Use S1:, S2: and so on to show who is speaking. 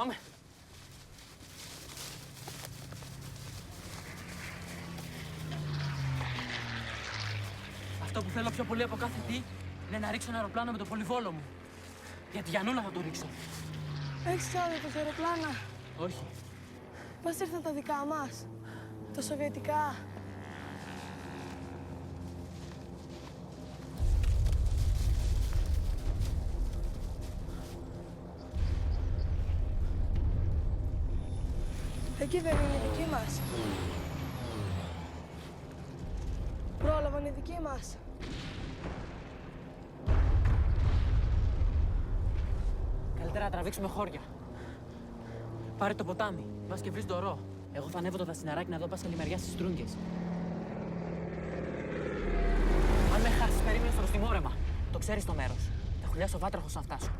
S1: Πάμε. Αυτό που θέλω πιο πολύ από κάθε τι είναι να ρίξω ένα αεροπλάνο με το πολυβόλο μου. Για τη Γιαννούλα θα το ρίξω.
S2: Έχεις ξάδερφος αεροπλάνα?
S1: Όχι.
S2: Μας ήρθαν τα δικά μας. Τα σοβιετικά. Εκεί δεν είναι οι δικοί μας. Πρόλαβαν οι δικοί μας.
S1: Καλύτερα να τραβήξουμε χώρια. Πάρε το ποτάμι. Πας και βρεις το ρο. Εγώ θα ανέβω το δασιναράκι να δω πας άλλη μεριά στις Στρούγκες. Αν με χάσεις, περίμενε στο ρωστιμόρεμα. Το ξέρεις το μέρος. Θα χουλιάσω βάτραχο σαν φτάσω.